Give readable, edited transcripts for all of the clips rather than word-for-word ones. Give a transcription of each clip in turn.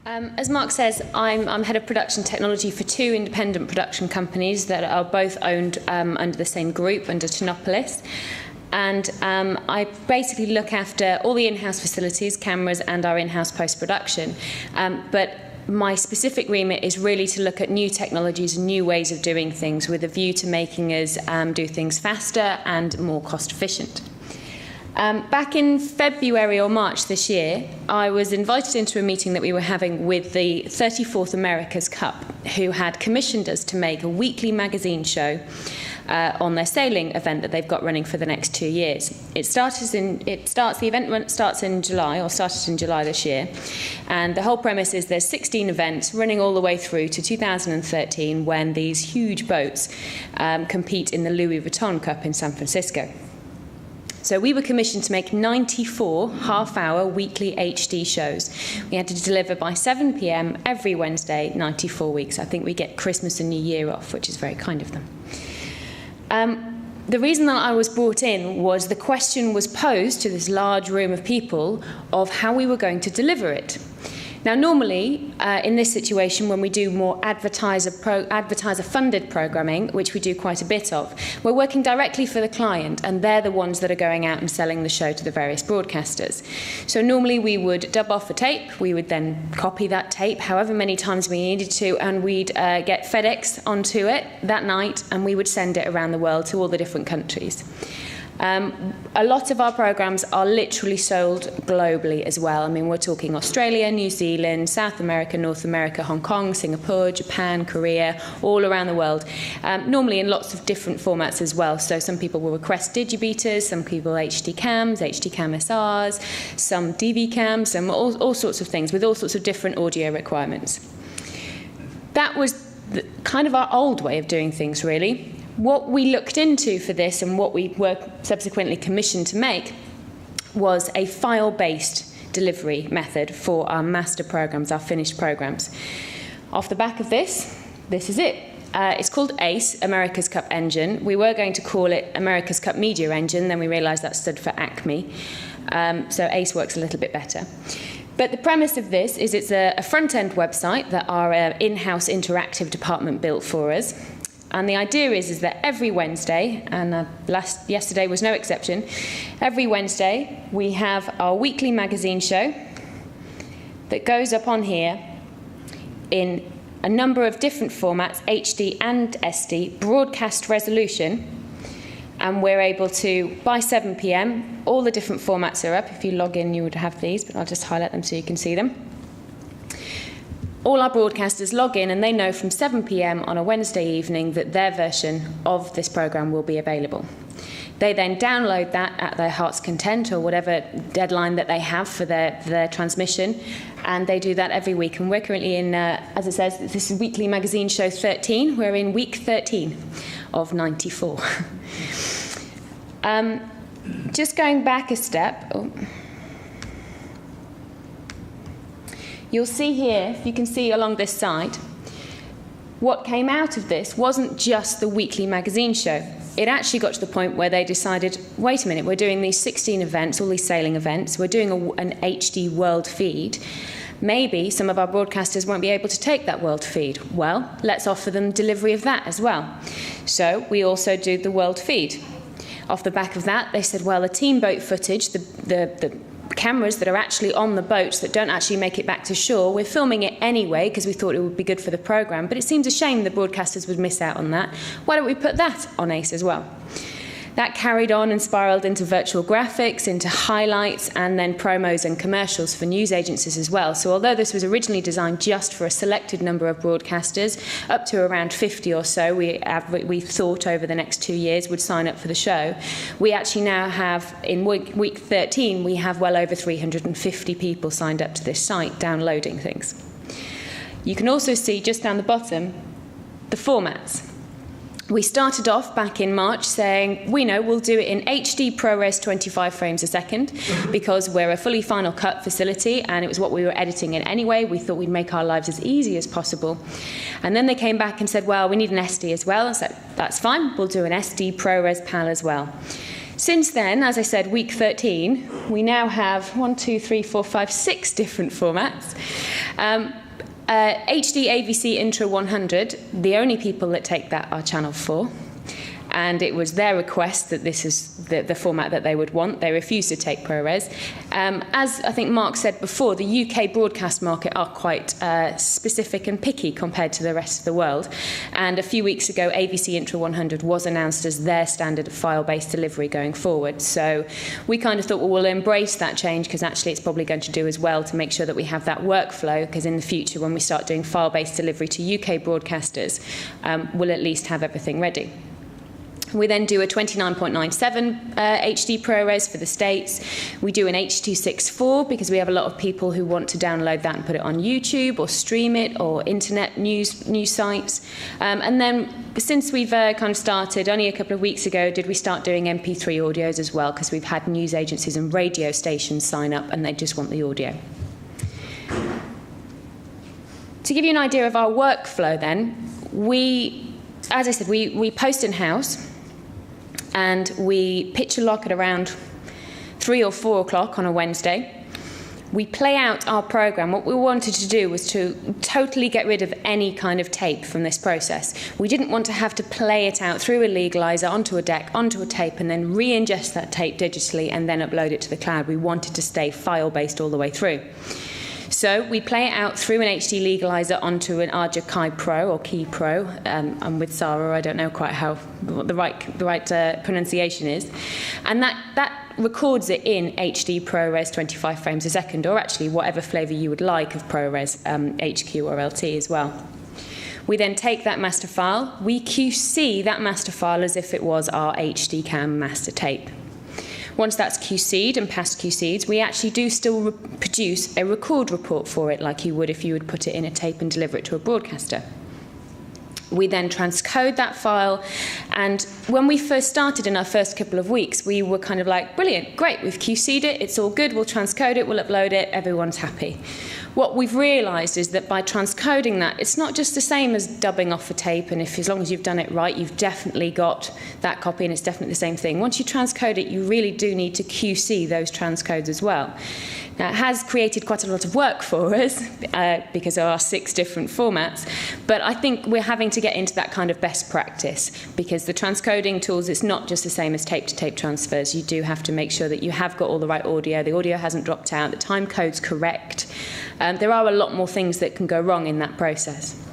As Mark says, I'm head of production technology for two independent production companies that are both owned under the same group, under Tinopolis. And I basically look after all the in-house facilities, cameras, and our in-house post-production. But my specific remit is really to look at new technologies and new ways of doing things with a view to making us do things faster and more cost-efficient. Back in February or March this year, I was invited into a meeting that we were having with the 34th America's Cup, who had commissioned us to make a weekly magazine show on their sailing event that they've got running for the next 2 years. The event starts in July, or started in July this year, and the whole premise is there's 16 events running all the way through to 2013, when these huge boats compete in the Louis Vuitton Cup in San Francisco. So we were commissioned to make 94 half-hour weekly HD shows. We had to deliver by 7 p.m. every Wednesday, 94 weeks. I think we get Christmas and New Year off, which is very kind of them. The reason that I was brought in was the question was posed to this large room of people of how we were going to deliver it. Now, normally, in this situation, when we do more advertiser-funded programming, which we do quite a bit of, we're working directly for the client, and they're the ones that are going out and selling the show to the various broadcasters. So normally we would dub off a tape, we would then copy that tape however many times we needed to, and we'd get FedEx onto it that night, and we would send it around the world to all the different countries. A lot of our programs are literally sold globally as well. I mean, we're talking Australia, New Zealand, South America, North America, Hong Kong, Singapore, Japan, Korea, all around the world, normally in lots of different formats as well. So some people will request digibeaters, some people HD cams, HD cam SRs, some DV cams, some all sorts of things with all sorts of different audio requirements. That was kind of our old way of doing things, really. What we looked into for this, and what we were subsequently commissioned to make, was a file-based delivery method for our master programs, our finished programs. Off the back of this is it. It's called ACE, America's Cup Engine. We were going to call it America's Cup Media Engine, then we realised that stood for ACME. So ACE works a little bit better. But the premise of this is it's a front-end website that our in-house interactive department built for us. And the idea is that every Wednesday, and yesterday was no exception, every Wednesday we have our weekly magazine show that goes up on here in a number of different formats, HD and SD, broadcast resolution, and we're able to, by 7 p.m, all the different formats are up. If you log in, you would have these, but I'll just highlight them so you can see them. All our broadcasters log in and they know from 7 p.m. on a Wednesday evening that their version of this programme will be available. They then download that at their heart's content or whatever deadline that they have for their transmission, and they do that every week. And we're currently in, as it says, this is weekly magazine show 13. We're in week 13 of 94. Just going back a step... You'll see here, if you can see along this side, what came out of this wasn't just the weekly magazine show. It actually got to the point where they decided, wait a minute, we're doing these 16 events, all these sailing events, we're doing an HD world feed. Maybe some of our broadcasters won't be able to take that world feed. Well, let's offer them delivery of that as well. So we also do the world feed. Off the back of that, they said, well, the team boat footage, the cameras that are actually on the boats that don't actually make it back to shore, we're filming it anyway because we thought it would be good for the programme, but it seems a shame the broadcasters would miss out on that. Why don't we put that on ACE as well? That carried on and spiralled into virtual graphics, into highlights, and then promos and commercials for news agencies as well. So although this was originally designed just for a selected number of broadcasters, up to around 50 or so we thought over the next 2 years would sign up for the show, we actually now have, in week 13, we have well over 350 people signed up to this site downloading things. You can also see just down the bottom the formats. We started off back in March saying, we know we'll do it in HD ProRes 25 frames a second because we're a fully Final Cut facility and it was what we were editing in anyway. We thought we'd make our lives as easy as possible. And then they came back and said, well, we need an SD as well. I said, that's fine, we'll do an SD ProRes PAL as well. Since then, as I said, week 13, we now have 6 different formats. HD AVC Intro 100, the only people that take that are Channel 4. And it was their request that this is the format that they would want. They refused to take ProRes. As I think Mark said before, the UK broadcast market are quite specific and picky compared to the rest of the world. And a few weeks ago, AVC Intro 100 was announced as their standard of file-based delivery going forward. So we kind of thought, well, we'll embrace that change, because actually it's probably going to do as well to make sure that we have that workflow, because in the future, when we start doing file-based delivery to UK broadcasters, we'll at least have everything ready. We then do a 29.97 HD ProRes for the States. We do an H.264 because we have a lot of people who want to download that and put it on YouTube or stream it or internet news sites. And then since we've kind of started, only a couple of weeks ago, did we start doing MP3 audios as well, because we've had news agencies and radio stations sign up and they just want the audio. To give you an idea of our workflow then, as I said, we post in-house. And we pitch a lock at around 3 or 4 o'clock on a Wednesday. We play out our programme. What we wanted to do was to totally get rid of any kind of tape from this process. We didn't want to have to play it out through a legaliser, onto a deck, onto a tape, and then re-ingest that tape digitally and then upload it to the cloud. We wanted to stay file-based all the way through. So we play it out through an HD legaliser onto an Arja Kai Pro or Key Pro. I'm with Sarah, I don't know quite what the right pronunciation is. And that records it in HD ProRes 25 frames a second, or actually whatever flavour you would like of ProRes, HQ or LT as well. We then take that master file. We QC that master file as if it was our HD cam master tape. Once that's QC'd and past QC'd, we actually do still produce a record report for it, like you would if you would put it in a tape and deliver it to a broadcaster. We then transcode that file, and when we first started in our first couple of weeks, we were kind of like, brilliant, great, we've QC'd it, it's all good, we'll transcode it, we'll upload it, everyone's happy. What we've realised is that by transcoding that, it's not just the same as dubbing off a tape, and as long as you've done it right, you've definitely got that copy, and it's definitely the same thing. Once you transcode it, you really do need to QC those transcodes as well. Now, it has created quite a lot of work for us because there are 6 different formats, but I think we're having to get into that kind of best practice, because the transcoding tools, it's not just the same as tape-to-tape transfers. You do have to make sure that you have got all the right audio, the audio hasn't dropped out, the time code's correct. There are a lot more things that can go wrong in that process.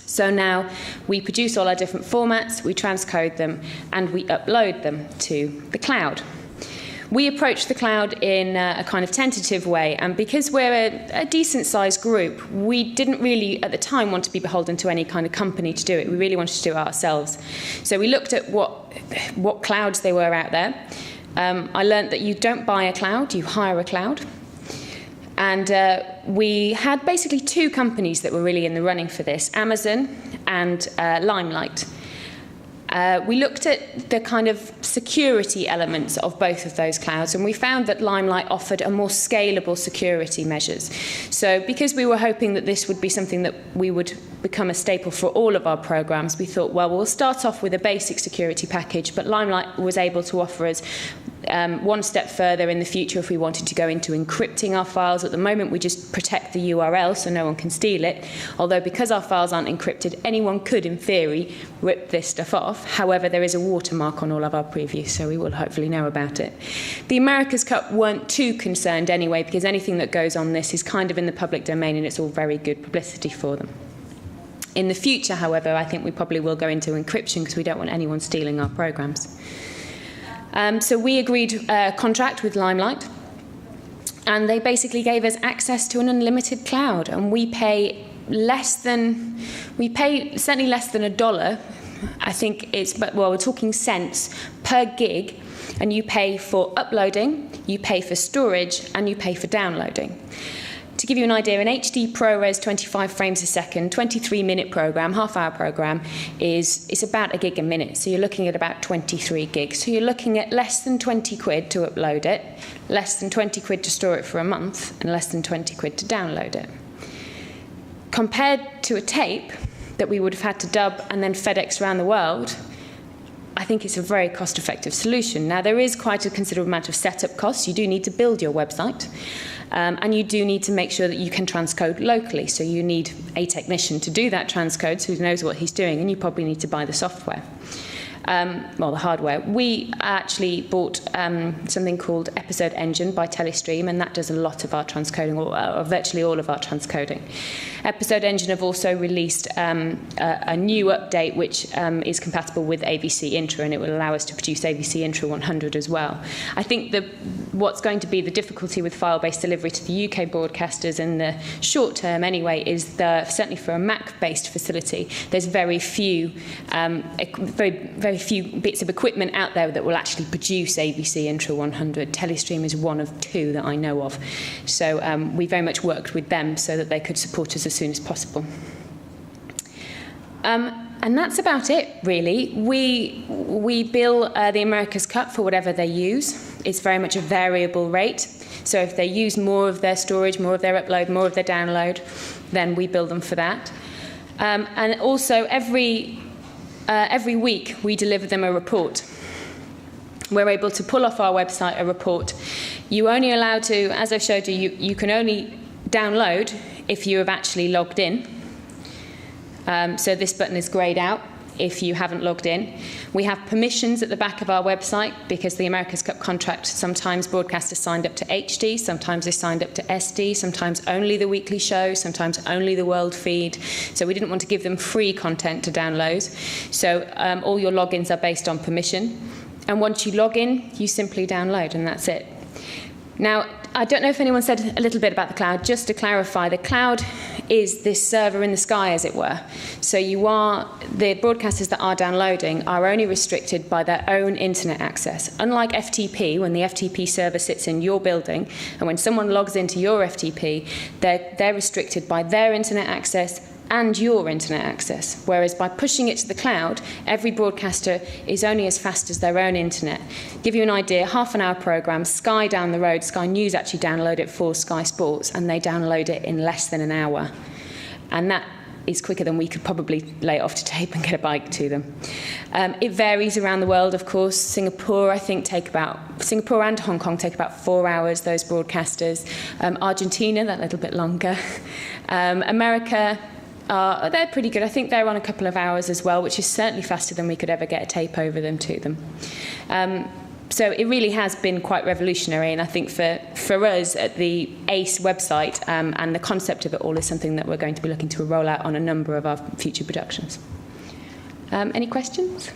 So now we produce all our different formats, we transcode them, and we upload them to the cloud. We approach the cloud in a kind of tentative way, and because we're a decent-sized group, we didn't really, at the time, want to be beholden to any kind of company to do it. We really wanted to do it ourselves. So we looked at what clouds there were out there. I learned that you don't buy a cloud, you hire a cloud. And we had basically 2 companies that were really in the running for this, Amazon and Limelight. We looked at the kind of security elements of both of those clouds, and we found that Limelight offered a more scalable security measures. So because we were hoping that this would be something that we would become a staple for all of our programs, we thought, well, we'll start off with a basic security package, but Limelight was able to offer us one step further in the future if we wanted to go into encrypting our files. At the moment, we just protect the URL so no one can steal it, although because our files aren't encrypted, anyone could, in theory, rip this stuff off. However, there is a watermark on all of our previews, so we will hopefully know about it. The America's Cup weren't too concerned anyway, because anything that goes on this is kind of in the public domain and it's all very good publicity for them. In the future, however, I think we probably will go into encryption because we don't want anyone stealing our programs. So we agreed a contract with Limelight, and they basically gave us access to an unlimited cloud, and we pay certainly less than $1. I think we're talking cents per gig, and you pay for uploading, you pay for storage, and you pay for downloading. To give you an idea, an HD ProRes 25 frames a second, 23-minute program, half-hour program, it's about a gig a minute. So you're looking at about 23 gigs. So you're looking at less than 20 quid to upload it, less than 20 quid to store it for a month, and less than 20 quid to download it. Compared to a tape that we would have had to dub and then FedEx around the world, I think it's a very cost-effective solution. Now, there is quite a considerable amount of setup costs. You do need to build your website, and you do need to make sure that you can transcode locally. So you need a technician to do that transcode, so he knows what he's doing, and you probably need to buy the software. The hardware. We actually bought something called Episode Engine by Telestream, and that does a lot of our transcoding, or virtually all of our transcoding. Episode Engine have also released a new update which is compatible with AVC Intro, and it will allow us to produce AVC Intro 100 as well. I think what's going to be the difficulty with file-based delivery to the UK broadcasters in the short term anyway is certainly for a Mac-based facility, there's very few very few bits of equipment out there that will actually produce AVC Intro 100. Telestream is one of two that I know of. So we very much worked with them so that they could support us as soon as possible. And that's about it, really. We bill the America's Cup for whatever they use. It's very much a variable rate. So if they use more of their storage, more of their upload, more of their download, then we bill them for that. And also every week we deliver them a report. We're able to pull off our website a report. You only allowed to, as I've showed you, you can only download if you have actually logged in. So this button is greyed out if you haven't logged in. We have permissions at the back of our website because the America's Cup contract, sometimes broadcasters signed up to HD, sometimes they signed up to SD, sometimes only the weekly show, sometimes only the world feed. So we didn't want to give them free content to download. So all your logins are based on permission. And once you log in, you simply download, and that's it. Now, I don't know if anyone said a little bit about the cloud. Just to clarify, the cloud is this server in the sky, as it were. So the broadcasters that are downloading are only restricted by their own internet access. Unlike FTP, when the FTP server sits in your building, and when someone logs into your FTP, they're restricted by their internet access and your internet access. Whereas by pushing it to the cloud, every broadcaster is only as fast as their own internet. Give you an idea, half-an-hour programme, Sky down the road, Sky News actually download it for Sky Sports, and they download it in less than an hour. And that is quicker than we could probably lay it off to tape and get a bike to them. It varies around the world, of course. Singapore and Hong Kong take about 4 hours, those broadcasters. Argentina, that little bit longer. America, they're pretty good. I think they're on a couple of hours as well, which is certainly faster than we could ever get a tape over them to them. So it really has been quite revolutionary, and I think for us at the ACE website and the concept of it all is something that we're going to be looking to roll out on a number of our future productions. Any questions?